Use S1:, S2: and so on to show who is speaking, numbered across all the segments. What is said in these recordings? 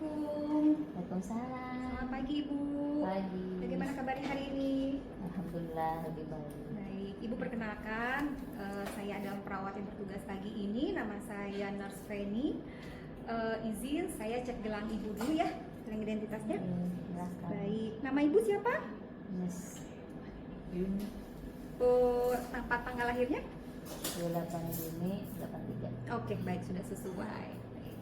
S1: Assalamualaikum.
S2: Waalaikumsalam.
S1: Selamat pagi Ibu.
S2: Pagi.
S1: Bagaimana kabarnya hari ini?
S2: Alhamdulillah lebih baik.
S1: Baik, Ibu perkenalkan, saya adalah perawat yang bertugas pagi ini. Nama saya Nurse Feni. Izin saya cek gelang Ibu dulu ya, gelang identitasnya.
S2: Silakan.
S1: Baik, nama Ibu siapa?
S2: Miss Yun
S1: Tempat tanggal lahirnya?
S2: 28 Juni 83.
S1: Oke, baik, sudah sesuai. Baik.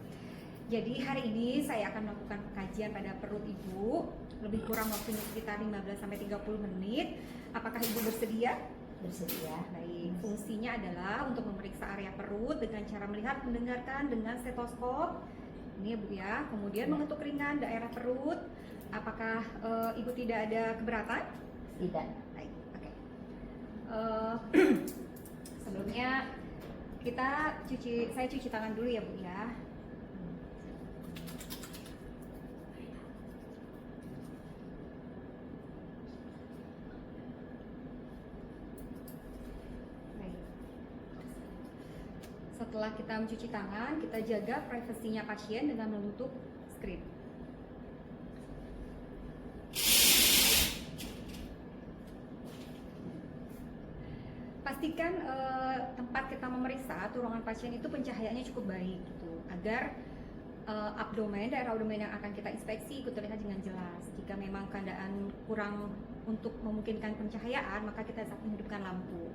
S1: Jadi hari ini saya akan melakukan kajian pada perut Ibu. Lebih kurang waktunya sekitar 15-30 menit. Apakah Ibu bersedia?
S2: Bersedia.
S1: Baik, fungsinya adalah untuk memeriksa area perut dengan cara melihat, mendengarkan dengan stetoskop. Ini ya Bu ya. Kemudian mengetuk ringan daerah perut. Apakah Ibu tidak ada keberatan?
S2: Tidak.
S1: Baik, oke. Sebelumnya saya cuci tangan dulu ya Bu ya. Baik. Setelah kita mencuci tangan, kita jaga privasinya pasien dengan menutup screen. Pastikan tempat kita memeriksa atau ruangan pasien itu pencahayaannya cukup baik gitu, agar daerah abdomen yang akan kita inspeksi ikut terlihat dengan jelas. Jika memang keadaan kurang untuk memungkinkan pencahayaan, maka kita bisa menghidupkan lampu.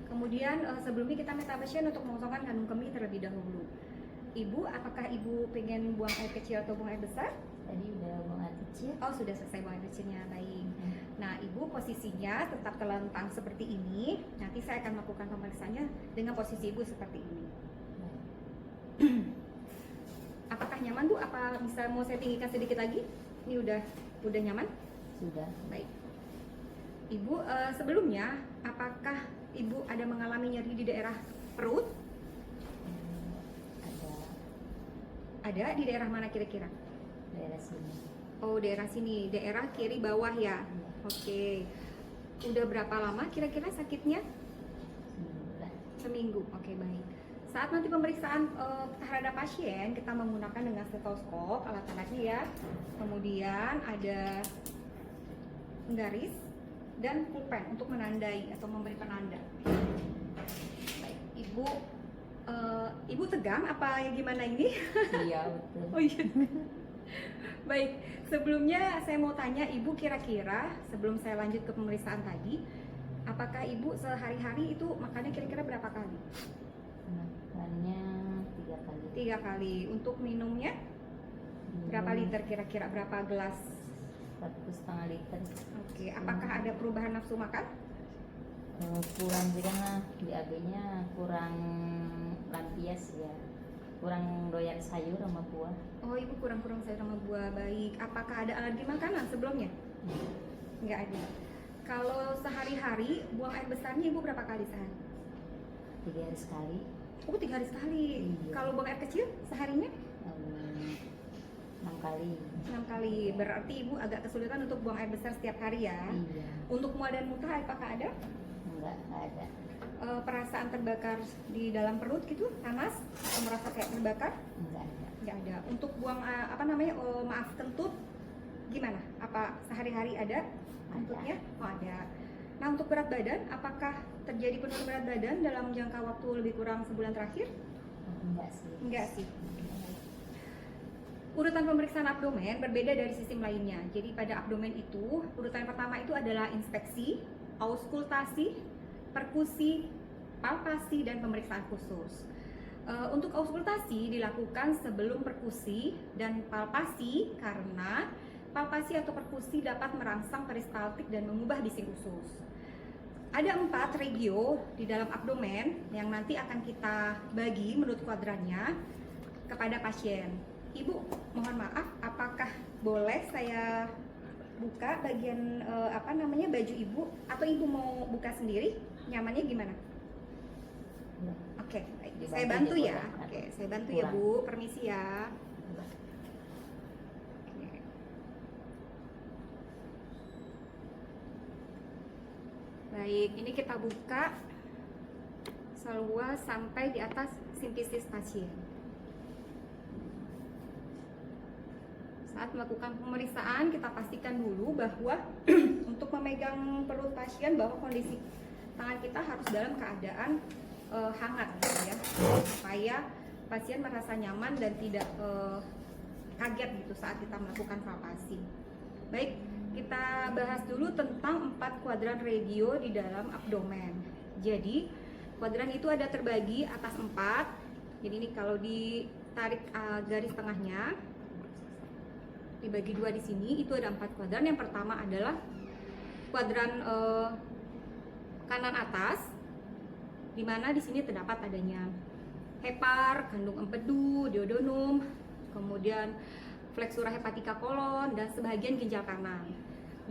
S1: Kemudian sebelumnya kita minta pasien untuk mengosongkan kandung kemih terlebih dahulu. Ibu, apakah Ibu pengen buang air kecil atau buang air besar?
S2: Tadi udah buang air kecil.
S1: Oh, sudah selesai buang air kecilnya, baik. Nah, Ibu posisinya tetap telentang seperti ini. Nanti saya akan melakukan pemeriksaannya dengan posisi Ibu seperti ini. Apakah nyaman Bu? Apa bisa mau saya tinggikan sedikit lagi? Ini udah nyaman?
S2: Sudah.
S1: Baik. Ibu, sebelumnya apakah Ibu ada mengalami nyeri di daerah perut?
S2: Ada
S1: Ada di daerah mana kira-kira?
S2: daerah sini.
S1: Oh, daerah sini, daerah kiri bawah ya. Oke. Udah berapa lama kira-kira sakitnya?
S2: Sembilan.
S1: Seminggu. Oke, baik. Saat nanti pemeriksaan terhadap pasien, kita menggunakan dengan stetoskop, alat-alatnya ya. Kemudian ada penggaris dan pulpen untuk menandai atau memberi penanda. Baik, Ibu tegang apa ya gimana ini?
S2: Iya betul.
S1: Oh iya. Baik, sebelumnya saya mau tanya Ibu, kira-kira sebelum saya lanjut ke pemeriksaan tadi, apakah Ibu sehari-hari itu makannya kira-kira berapa kali?
S2: Makannya 3 kali.
S1: 3 kali. Untuk minumnya berapa liter kira-kira? Berapa gelas?
S2: 1,5 liter.
S1: Oke, apakah ada perubahan nafsu makan?
S2: Kurang sih karena BAB-nya kurang lampias ya. Kurang doyan sayur sama buah.
S1: Oh, Ibu kurang-kurang sayur sama buah, baik. Apakah ada alergi makanan sebelumnya? Nggak ada. Kalau sehari-hari buang air besarnya Ibu berapa kali sehari?
S2: 3 hari sekali.
S1: Oh, 3 hari sekali.
S2: Iya.
S1: Kalau buang air kecil seharinya?
S2: 6 kali.
S1: 6 kali. Berarti Ibu agak kesulitan untuk buang air besar setiap hari ya.
S2: Iya.
S1: Untuk mual dan muntah apakah ada?
S2: Enggak ada.
S1: Perasaan terbakar di dalam perut gitu, panas atau merasa kayak terbakar?
S2: Enggak ada.
S1: Nggak ada. Untuk buang maaf, kentut gimana? Apa sehari-hari ada kentutnya? Oh, ada. Nah, untuk berat badan, apakah terjadi penurunan berat badan dalam jangka waktu lebih kurang sebulan terakhir?
S2: Enggak sih.
S1: Enggak sih. Urutan pemeriksaan abdomen berbeda dari sistem lainnya. Jadi pada abdomen itu, urutan pertama itu adalah inspeksi, auskultasi, perkusi, palpasi, dan pemeriksaan khusus. Untuk auskultasi dilakukan sebelum perkusi dan palpasi karena palpasi atau perkusi dapat merangsang peristaltik dan mengubah bising usus. Ada 4 regio di dalam abdomen yang nanti akan kita bagi menurut kuadrannya kepada pasien. Ibu, mohon maaf, apakah boleh saya buka bagian baju Ibu, atau Ibu mau buka sendiri? Nyamannya gimana?
S2: Ya.
S1: Oke, baik.
S2: Dibantu
S1: Saya bantu
S2: juga,
S1: ya.
S2: kan?
S1: Oke, saya bantu ya Bu. Permisi ya. Oke. Baik, ini kita buka seluas sampai di atas simfisis pasien. Saat melakukan pemeriksaan, kita pastikan dulu bahwa untuk memegang perut pasien bahwa kondisi tangan kita harus dalam keadaan hangat gitu ya, supaya pasien merasa nyaman dan tidak kaget gitu saat kita melakukan palpasi. Baik, kita bahas dulu tentang 4 kuadran regio di dalam abdomen. Jadi kuadran itu ada terbagi atas 4. Jadi ini kalau ditarik garis tengahnya dibagi 2 di sini, itu ada 4 kuadran. Yang pertama adalah kuadran kanan atas, di mana di sini terdapat adanya hepar, kandung empedu, duodenum, kemudian flexura hepatica kolon, dan sebagian ginjal kanan.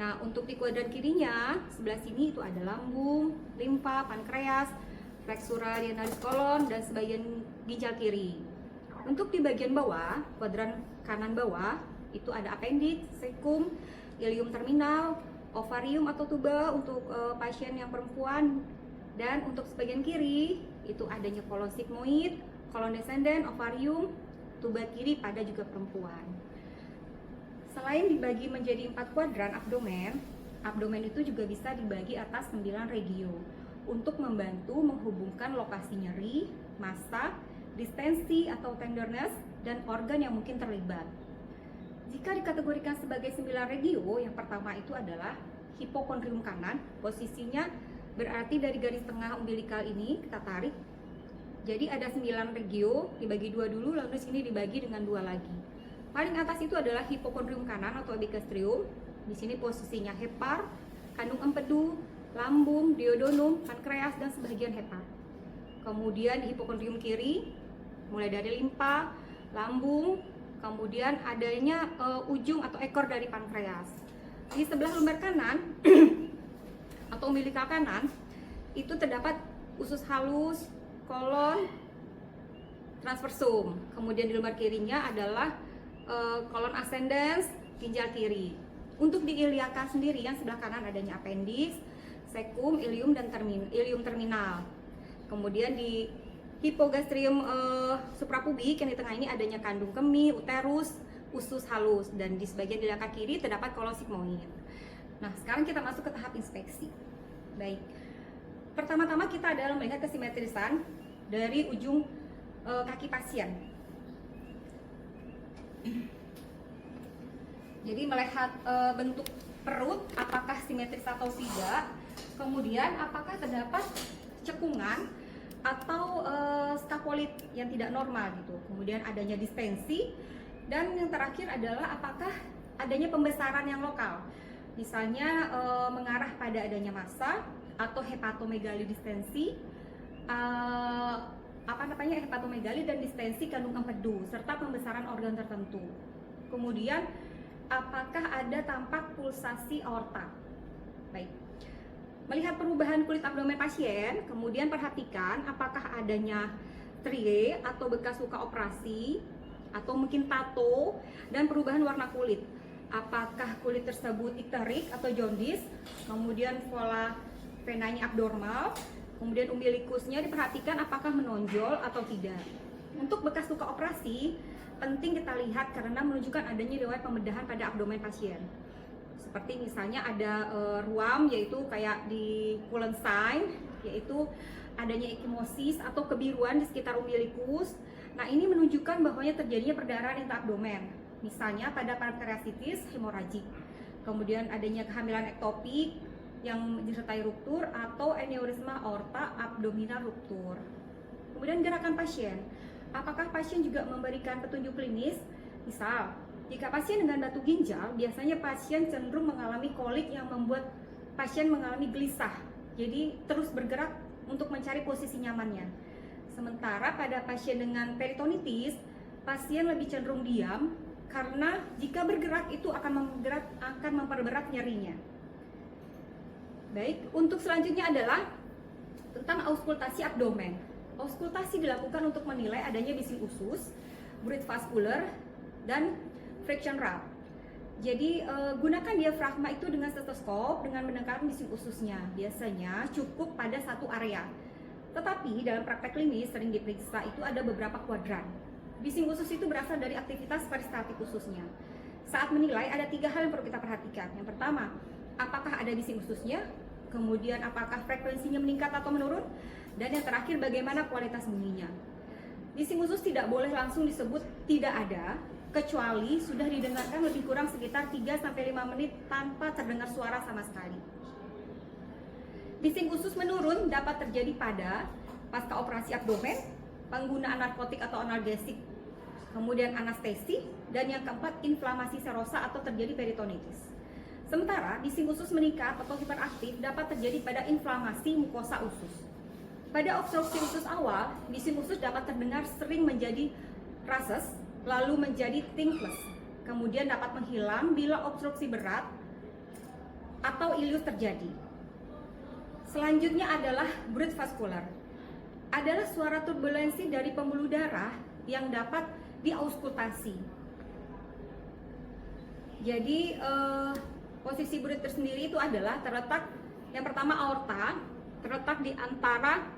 S1: Nah, untuk di kuadran kirinya, sebelah sini itu ada lambung, limfa, pankreas, flexura lienaris kolon, dan sebagian ginjal kiri. Untuk di bagian bawah, kuadran kanan bawah, itu ada appendix, cecum, ileum terminal, ovarium atau tuba untuk pasien yang perempuan, dan untuk sebagian kiri itu adanya kolon sigmoid, kolon descendent, ovarium, tuba kiri pada juga perempuan. Selain dibagi menjadi 4 kuadran abdomen itu juga bisa dibagi atas 9 regio untuk membantu menghubungkan lokasi nyeri, massa, distensi atau tenderness, dan organ yang mungkin terlibat. Jika dikategorikan sebagai 9 regio, yang pertama itu adalah hipokondrium kanan, posisinya berarti dari garis tengah umbilikal ini kita tarik. Jadi ada 9 regio, dibagi 2 dulu, lalu di sini dibagi dengan 2 lagi. Paling atas itu adalah hipokondrium kanan atau epigastrium. Di sini posisinya hepar, kandung empedu, lambung, duodenum, pankreas, dan sebagian hepar. Kemudian di hipokondrium kiri, mulai dari limpa, lambung, kemudian adanya ujung atau ekor dari pankreas. Di sebelah lumbar kanan atau umbilikal kanan itu terdapat usus halus, kolon, transversum. Kemudian di lumbar kirinya adalah kolon ascendens, ginjal kiri. Untuk di iliaka sendiri yang sebelah kanan adanya appendix, cecum, ileum, dan ileum terminal. Kemudian di hipogastrium suprapubik yang di tengah ini adanya kandung kemih, uterus, usus halus, dan di sebagian iliaka kiri terdapat kolon sigmoid. Nah, sekarang kita masuk ke tahap inspeksi. Baik. Pertama-tama kita adalah melihat kesimetrisan dari ujung kaki pasien. Jadi melihat bentuk perut apakah simetris atau tidak, kemudian apakah terdapat cekungan atau scapulit yang tidak normal gitu. Kemudian adanya distensi, dan yang terakhir adalah apakah adanya pembesaran yang lokal. Misalnya mengarah pada adanya massa atau hepatomegali distensi, hepatomegali dan distensi kandung empedu serta pembesaran organ tertentu. Kemudian apakah ada tampak pulsasi aorta. Baik. Melihat perubahan kulit abdomen pasien, kemudian perhatikan apakah adanya strie atau bekas luka operasi atau mungkin tato, dan perubahan warna kulit. Apakah kulit tersebut ikterik atau jaundice, kemudian pola venanya abnormal, kemudian umbilikusnya diperhatikan apakah menonjol atau tidak. Untuk bekas luka operasi penting kita lihat karena menunjukkan adanya riwayat pembedahan pada abdomen pasien. Seperti misalnya ada ruam, yaitu kayak di Cullen sign, yaitu adanya ekimosis atau kebiruan di sekitar umbilikus. Nah, ini menunjukkan bahwanya terjadinya perdarahan intraabdomen, misalnya pada pankreatitis hemoragik. Kemudian adanya kehamilan ektopik yang disertai ruptur atau aneurisma aorta abdominal ruptur. Kemudian gerakan pasien. Apakah pasien juga memberikan petunjuk klinis? Misal, jika pasien dengan batu ginjal, biasanya pasien cenderung mengalami kolik yang membuat pasien mengalami gelisah. Jadi terus bergerak untuk mencari posisi nyamannya. Sementara pada pasien dengan peritonitis, pasien lebih cenderung diam karena jika bergerak itu akan memperberat nyerinya. Baik, untuk selanjutnya adalah tentang auskultasi abdomen. Auskultasi dilakukan untuk menilai adanya bising usus, breath vascular, dan friction rate. Jadi gunakan diafragma itu dengan stetoskop dengan mendengarkan bising ususnya. Biasanya cukup pada satu area. Tetapi dalam praktek klinis sering diperiksa itu ada beberapa kuadran. Bising usus itu berasal dari aktivitas peristaltik ususnya. saat menilai ada 3 hal yang perlu kita perhatikan. Yang pertama, apakah ada bising ususnya, kemudian apakah frekuensinya meningkat atau menurun, dan yang terakhir bagaimana kualitas bunyinya. Bising usus tidak boleh langsung disebut tidak ada, kecuali sudah didengarkan lebih kurang sekitar 3-5 menit tanpa terdengar suara sama sekali. Bising usus menurun dapat terjadi pada pasca operasi abdomen, penggunaan narkotik atau analgesik, kemudian anestesi, dan yang keempat inflamasi serosa atau terjadi peritonitis. Sementara bising usus meningkat atau hiperaktif dapat terjadi pada inflamasi mukosa usus. Pada obstruksi usus awal, bising usus dapat terdengar sering menjadi rhesus, lalu menjadi tinctless. Kemudian dapat menghilang bila obstruksi berat atau ileus terjadi. Selanjutnya adalah Brut vascular. Adalah suara turbulensi dari pembuluh darah yang dapat diauskultasi. Jadi posisi Brut tersendiri itu adalah terletak yang pertama aorta, terletak di antara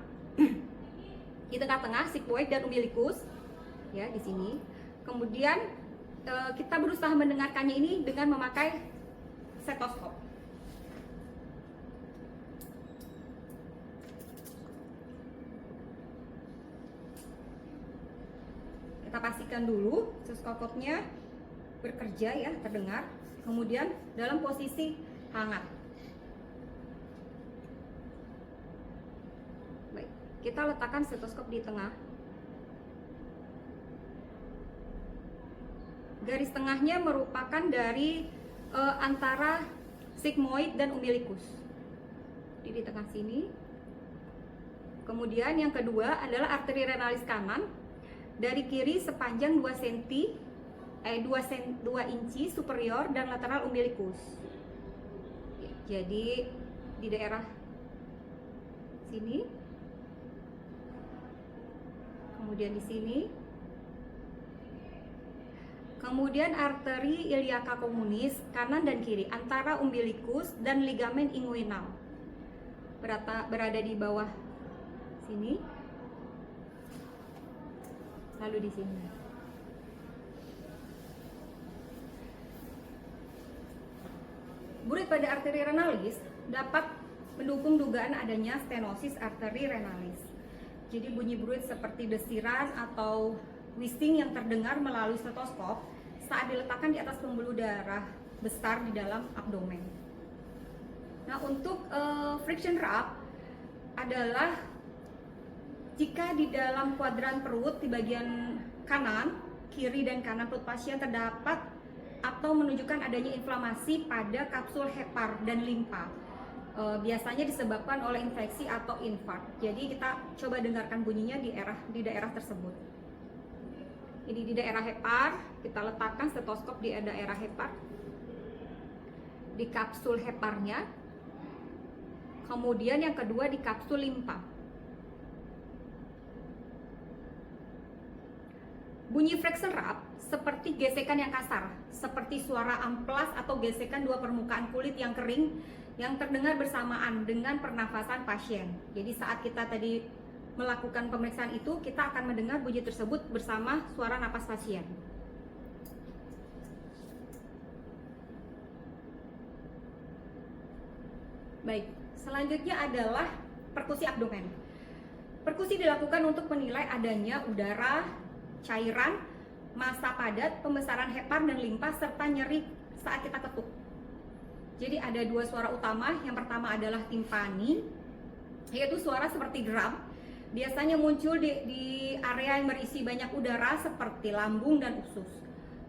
S1: di tengah-tengah sigmoid dan umbilicus, ya di sini. Kemudian kita berusaha mendengarkannya ini dengan memakai stetoskop. Kita pastikan dulu stetoskopnya bekerja ya, terdengar. Kemudian dalam posisi hangat. Baik, kita letakkan stetoskop di tengah. Garis tengahnya merupakan dari antara sigmoid dan umbilicus. Di tengah sini. Kemudian yang kedua adalah arteri renalis kanan. Dari kiri sepanjang 2 inci superior dan lateral umbilicus. Jadi di daerah sini, kemudian di sini, kemudian arteri iliaca communis kanan dan kiri antara umbilicus dan ligamen inguinal berada di bawah sini. Lalu di sini. Burit pada arteri renalis dapat mendukung dugaan adanya stenosis arteri renalis. Jadi bunyi burit seperti desiran atau wheezing yang terdengar melalui stetoskop saat diletakkan di atas pembuluh darah besar di dalam abdomen. Nah, untuk friction rub adalah jika di dalam kuadran perut di bagian kanan, kiri dan kanan perut pasien terdapat atau menunjukkan adanya inflamasi pada kapsul hepar dan limpa, biasanya disebabkan oleh infeksi atau infark. Jadi kita coba dengarkan bunyinya di daerah tersebut. Ini di daerah hepar, kita letakkan stetoskop di daerah hepar, di kapsul heparnya. Kemudian yang kedua di kapsul limpa. Bunyi friction rub seperti gesekan yang kasar, seperti suara amplas atau gesekan dua permukaan kulit yang kering yang terdengar bersamaan dengan pernafasan pasien. Jadi saat kita tadi melakukan pemeriksaan itu, kita akan mendengar bunyi tersebut bersama suara napas pasien. Baik, selanjutnya adalah perkusi abdomen. Perkusi dilakukan untuk menilai adanya udara, cairan, massa padat, pembesaran hepar dan limpa, serta nyeri saat kita ketuk. Jadi ada dua suara utama. Yang pertama adalah timpani, yaitu suara seperti drum. Biasanya muncul di area yang berisi banyak udara seperti lambung dan usus.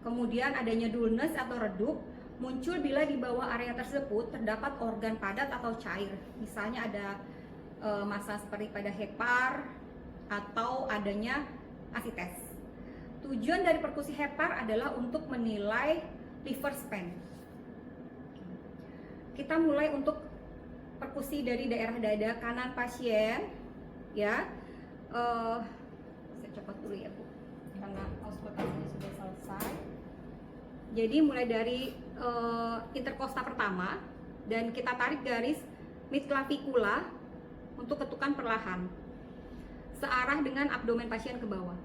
S1: Kemudian adanya dullness atau redup, muncul bila di bawah area tersebut terdapat organ padat atau cair. Misalnya ada massa seperti pada hepar atau adanya asites. Tujuan dari perkusi hepar adalah untuk menilai liver span. Kita mulai untuk perkusi dari daerah dada kanan pasien, ya. Saya copot dulu ya Bu, karena auskultasinya sudah selesai. Jadi mulai dari interkosta pertama dan kita tarik garis midclavicula untuk ketukan perlahan searah dengan abdomen pasien ke bawah.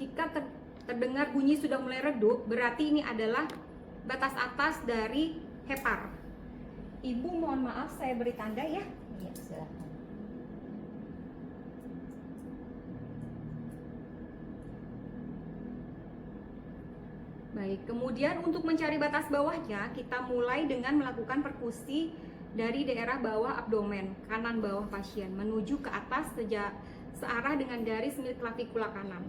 S1: Jika terdengar bunyi sudah mulai redup, berarti ini adalah batas atas dari hepar. Ibu mohon maaf saya beri tanda ya.
S2: Iya, silakan.
S1: Baik, kemudian untuk mencari batas bawahnya, kita mulai dengan melakukan perkusi dari daerah bawah abdomen, kanan bawah pasien, menuju ke atas searah dengan garis milik klavikula kanan.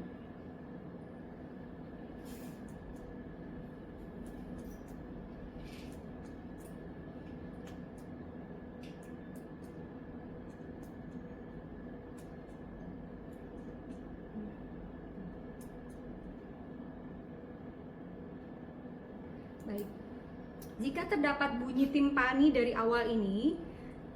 S1: Baik. Jika terdapat bunyi timpani dari awal ini,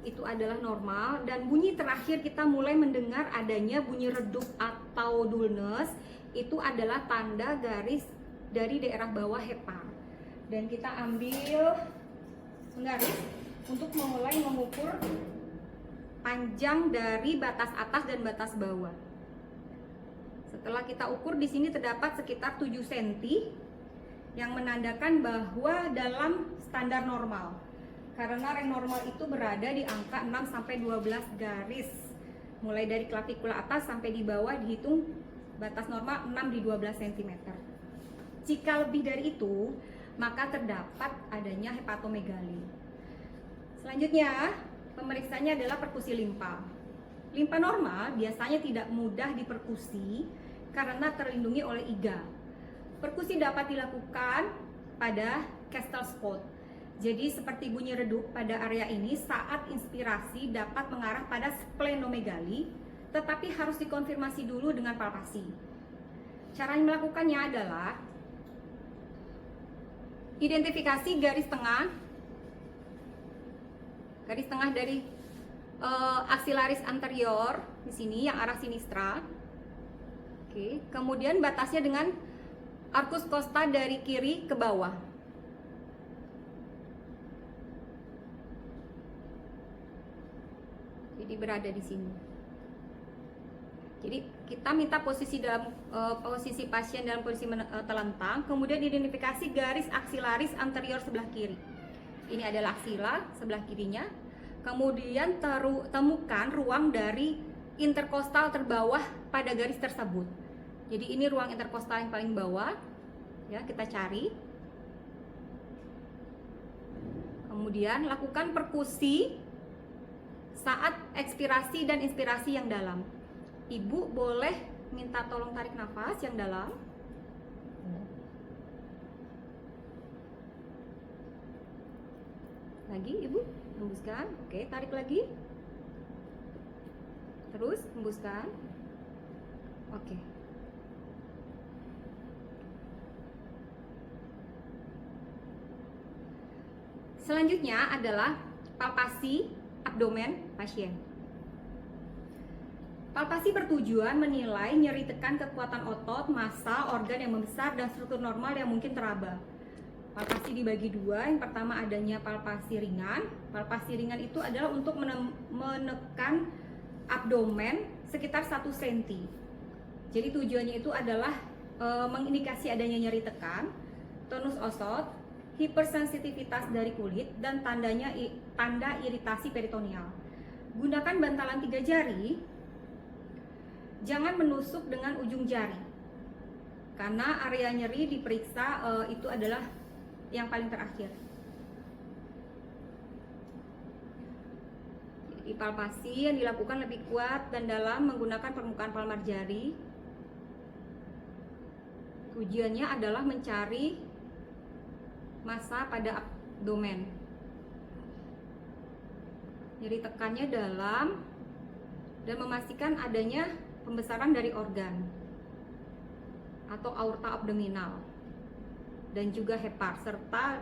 S1: itu adalah normal, dan bunyi terakhir kita mulai mendengar adanya bunyi redup atau dullness, itu adalah tanda garis dari daerah bawah hepar. Dan kita ambil garis untuk mulai mengukur panjang dari batas atas dan batas bawah. Setelah kita ukur, di sini terdapat sekitar 7 cm yang menandakan bahwa dalam standar normal. Karena range normal itu berada di angka 6 sampai 12 garis. Mulai dari klavikula atas sampai di bawah dihitung batas normal 6 di 12 cm. Jika lebih dari itu, maka terdapat adanya hepatomegali. Selanjutnya, pemeriksaannya adalah perkusi limpa. Limpa normal biasanya tidak mudah diperkusi karena terlindungi oleh iga. Perkusi dapat dilakukan pada Kestel spot. Jadi seperti bunyi redup pada area ini saat inspirasi dapat mengarah pada splenomegali, tetapi harus dikonfirmasi dulu dengan palpasi. Cara melakukannya adalah identifikasi garis tengah dari aksilaris anterior di sini yang arah sinistra. Oke, kemudian batasnya dengan arcus costa dari kiri ke bawah. Jadi berada di sini. Jadi kita minta posisi posisi pasien dalam posisi telentang, kemudian identifikasi garis aksilaris anterior sebelah kiri. Ini adalah aksila sebelah kirinya. Kemudian temukan ruang dari interkostal terbawah pada garis tersebut. Jadi ini ruang interkostal yang paling bawah, ya, kita cari. Kemudian lakukan perkusi saat ekspirasi dan inspirasi yang dalam. Ibu boleh minta tolong tarik nafas yang dalam. Lagi, Ibu, hembuskan. Oke, tarik lagi. Terus hembuskan. Oke. Selanjutnya adalah palpasi abdomen pasien. Palpasi bertujuan menilai nyeri tekan kekuatan otot, massa, organ yang membesar, dan struktur normal yang mungkin teraba. Palpasi dibagi dua. Yang pertama adanya palpasi ringan. Palpasi ringan itu adalah untuk menekan abdomen sekitar 1 cm. Jadi tujuannya itu adalah mengindikasi adanya nyeri tekan, tonus otot, hipersensitivitas dari kulit, dan tanda iritasi peritoneal. Gunakan bantalan 3 jari. Jangan menusuk dengan ujung jari, karena area nyeri diperiksa itu adalah yang paling terakhir. Jadi palpasi yang dilakukan lebih kuat dan dalam menggunakan permukaan palmar jari. Tujuannya adalah mencari massa pada abdomen. Nyeri tekannya dalam dan memastikan adanya pembesaran dari organ atau aorta abdominal dan juga hepar serta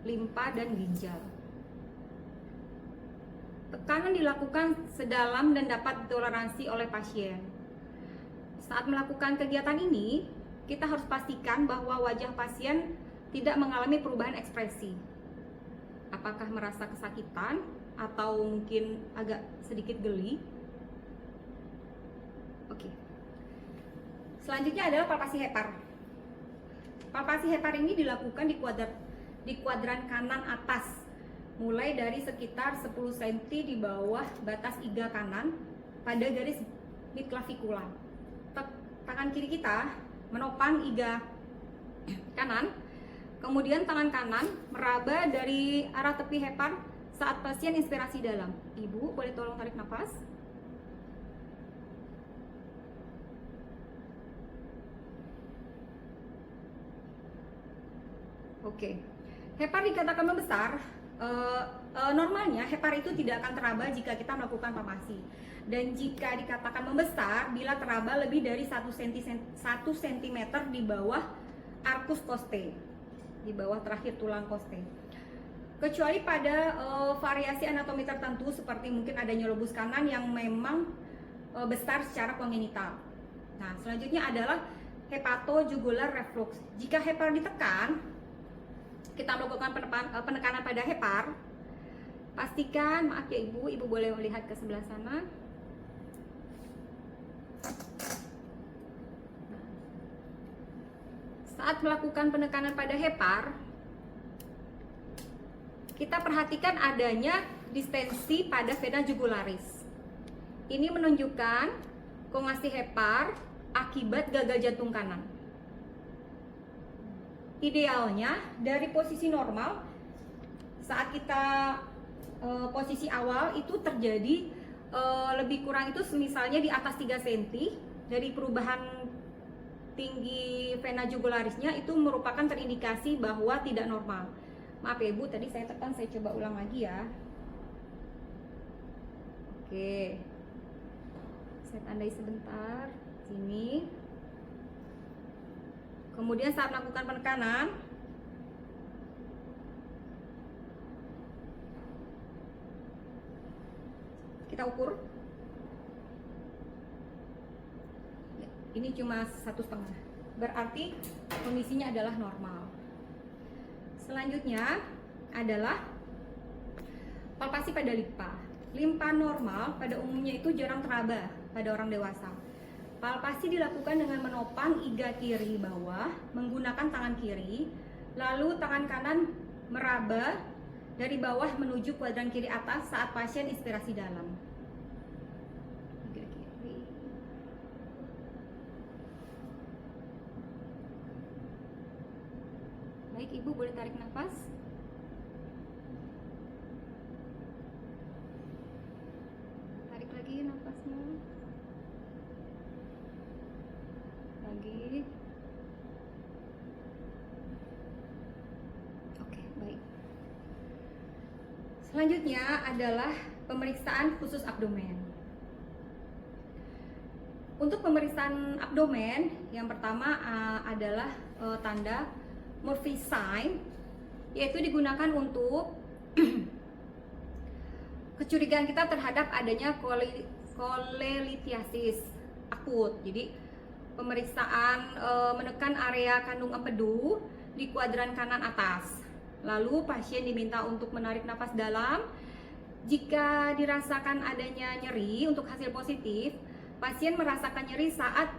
S1: limpa dan ginjal. Tekanan dilakukan sedalam dan dapat ditoleransi oleh pasien. Saat melakukan kegiatan ini, kita harus pastikan bahwa wajah pasien tidak mengalami perubahan ekspresi. Apakah merasa kesakitan atau mungkin agak sedikit geli? Oke. Selanjutnya adalah palpasi hepar. Palpasi hepar ini dilakukan di kuadran kanan atas, mulai dari sekitar 10 cm di bawah batas iga kanan pada garis midclavicular. Tangan kiri kita menopang iga kanan, kemudian tangan kanan meraba dari arah tepi hepar saat pasien inspirasi dalam. Ibu boleh tolong tarik nafas. Oke, hepar dikatakan membesar. Normalnya hepar itu tidak akan teraba jika kita melakukan palpasi, dan jika dikatakan membesar bila teraba lebih dari 1 cm di bawah arcus costae, di bawah terakhir tulang costae. Kecuali pada variasi anatomi tertentu seperti mungkin adanya lobus kanan yang memang besar secara kongenital. Nah, selanjutnya adalah hepatojugular reflux. Jika hepar ditekan, kita melakukan penekanan pada hepar. Pastikan, maaf ya ibu boleh melihat ke sebelah sana. Saat melakukan penekanan pada hepar, kita perhatikan adanya distensi pada vena jugularis. Ini menunjukkan kongasi hepar akibat gagal jantung kanan. Idealnya dari posisi normal, saat kita posisi awal itu terjadi lebih kurang itu misalnya di atas 3 cm dari perubahan tinggi vena jugularisnya, itu merupakan terindikasi bahwa tidak normal. Maaf ya ibu, tadi saya tekan, saya coba ulang lagi ya. Oke, saya tandai sebentar sini. Kemudian saat melakukan penekanan, kita ukur. Ini cuma 1,5, berarti kondisinya adalah normal. Selanjutnya adalah palpasi pada limpa. Limpa normal pada umumnya itu jarang teraba pada orang dewasa. Palpasi dilakukan dengan menopang iga kiri bawah menggunakan tangan kiri, lalu tangan kanan meraba dari bawah menuju kuadran kiri atas saat pasien inspirasi dalam. Iga kiri. Baik, ibu boleh tarik nafas. Tarik lagi nafasnya. Lagi. Oke, baik. Selanjutnya adalah pemeriksaan khusus abdomen. Untuk pemeriksaan abdomen, yang pertama adalah tanda Murphy sign, yaitu digunakan untuk kecurigaan kita terhadap adanya kolelithiasis akut. Jadi pemeriksaan menekan area kandung empedu di kuadran kanan atas. Lalu pasien diminta untuk menarik nafas dalam. Jika dirasakan adanya nyeri, untuk hasil positif, pasien merasakan nyeri saat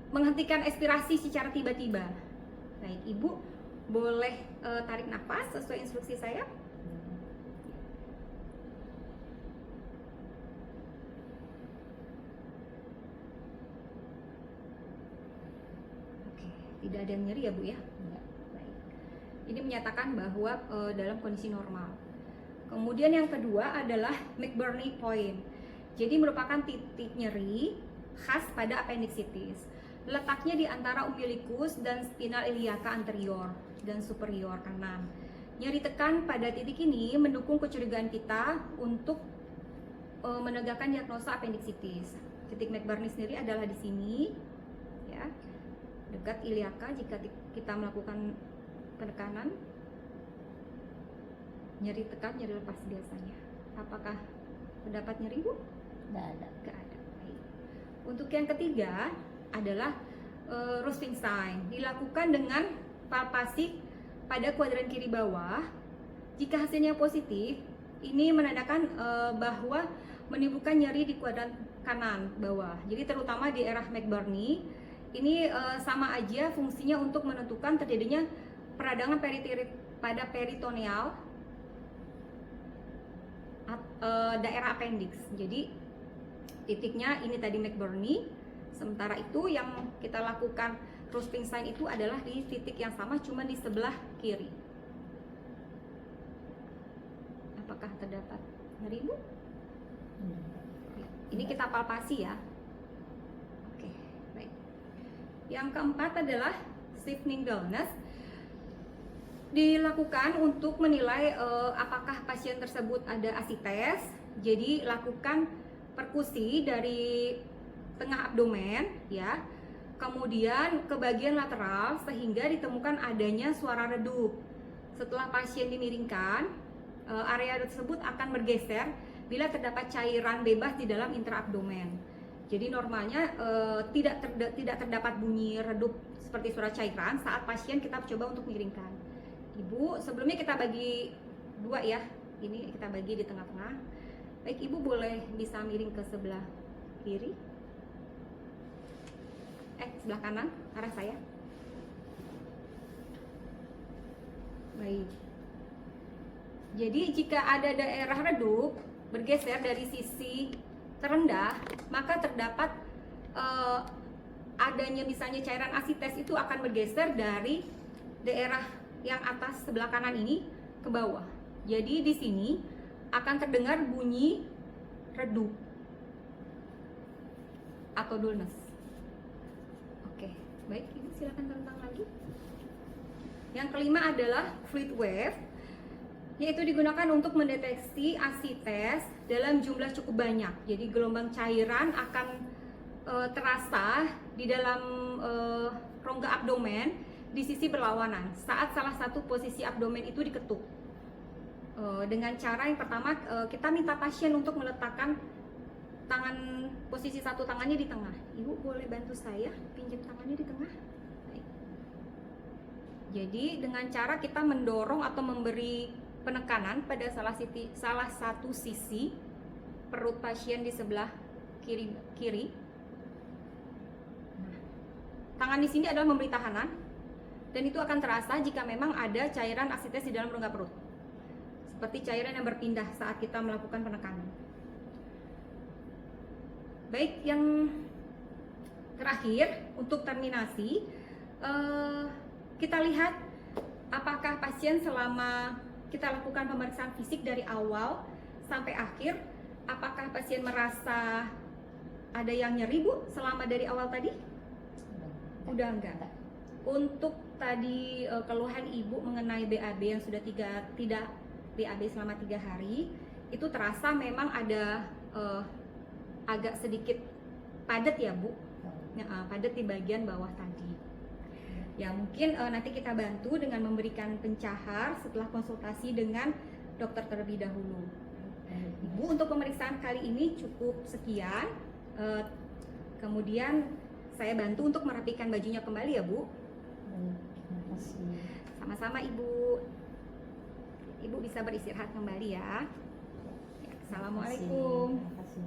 S1: menghentikan ekspirasi secara tiba-tiba. Baik, ibu boleh tarik nafas sesuai instruksi saya. Tidak ada yang nyeri ya bu ya?
S2: Enggak.
S1: Baik. Ini menyatakan bahwa dalam kondisi normal. Kemudian yang kedua adalah McBurney point. Jadi merupakan titik nyeri khas pada appendicitis. Letaknya di antara umbilicus dan spinal iliaca anterior dan superior kanan. Nyeri tekan pada titik ini mendukung kecurigaan kita untuk menegakkan diagnosa appendicitis. Titik McBurney sendiri adalah di sini, ya, dekat iliaca. Jika kita melakukan penekanan, nyeri tekan, nyeri lepas biasanya. Apakah mendapat nyeri bu?
S2: Enggak ada.
S1: Nggak ada. Baik. Untuk yang ketiga adalah Rossing sign, dilakukan dengan palpasi pada kuadran kiri bawah. Jika hasilnya positif, ini menandakan bahwa menimbulkan nyeri di kuadran kanan bawah. Jadi terutama di daerah McBurney ini sama aja fungsinya untuk menentukan terjadinya peradangan pada peritoneal daerah appendix. Jadi titiknya ini tadi McBurney, sementara itu yang kita lakukan Rosenstein itu adalah di titik yang sama, cuma di sebelah kiri. Apakah terdapat nyeri, Bu? Ini kita palpasi ya. Oke, baik. Yang keempat adalah stiffening dullness. Dilakukan untuk menilai apakah pasien tersebut ada asites. Jadi lakukan perkusi dari tengah abdomen ya, kemudian ke bagian lateral sehingga ditemukan adanya suara redup. Setelah pasien dimiringkan, area tersebut akan bergeser bila terdapat cairan bebas di dalam intraabdomen. Jadi normalnya tidak terdapat bunyi redup seperti suara cairan saat pasien kita coba untuk miringkan. Ibu, sebelumnya kita bagi dua ya. Ini kita bagi di tengah-tengah. Baik, Ibu boleh bisa miring ke sebelah kiri. Sebelah kanan, arah saya. Baik. Jadi jika ada daerah redup bergeser dari sisi terendah, maka terdapat adanya misalnya cairan asites itu akan bergeser dari daerah yang atas sebelah kanan ini ke bawah. Jadi di sini akan terdengar bunyi redup atau dullness. Oke, baik, Ibu silakan tentang lagi. Yang kelima adalah fluid wave, yaitu digunakan untuk mendeteksi asites dalam jumlah cukup banyak. Jadi gelombang cairan akan terasa di dalam rongga abdomen di sisi berlawanan saat salah satu posisi abdomen itu diketuk. Dengan cara yang pertama, kita minta pasien untuk meletakkan tangan, posisi satu tangannya di tengah. Ibu boleh bantu saya pinjam tangannya di tengah. Baik. Jadi dengan cara kita mendorong atau memberi penekanan pada salah satu sisi perut pasien di sebelah kiri. Nah, tangan di sini adalah memberi tahanan, dan itu akan terasa jika memang ada cairan asites di dalam rongga perut, seperti cairan yang berpindah saat kita melakukan penekanan. Baik, yang terakhir untuk terminasi, kita lihat apakah pasien selama kita lakukan pemeriksaan fisik dari awal sampai akhir, apakah pasien merasa ada yang nyeri, Bu, selama dari awal tadi? Udah enggak. Untuk tadi keluhan Ibu mengenai BAB yang sudah tidak BAB selama 3 hari, itu terasa memang ada agak sedikit padat ya, Bu, padat di bagian bawah tadi. Ya mungkin nanti kita bantu dengan memberikan pencahar setelah konsultasi dengan dokter terlebih dahulu. Ibu, untuk pemeriksaan kali ini cukup sekian. Kemudian saya bantu untuk merapikan bajunya kembali ya, Bu.
S2: Terima kasih.
S1: Sama-sama, Ibu. Ibu bisa beristirahat kembali ya. Assalamualaikum.
S2: Terima kasih.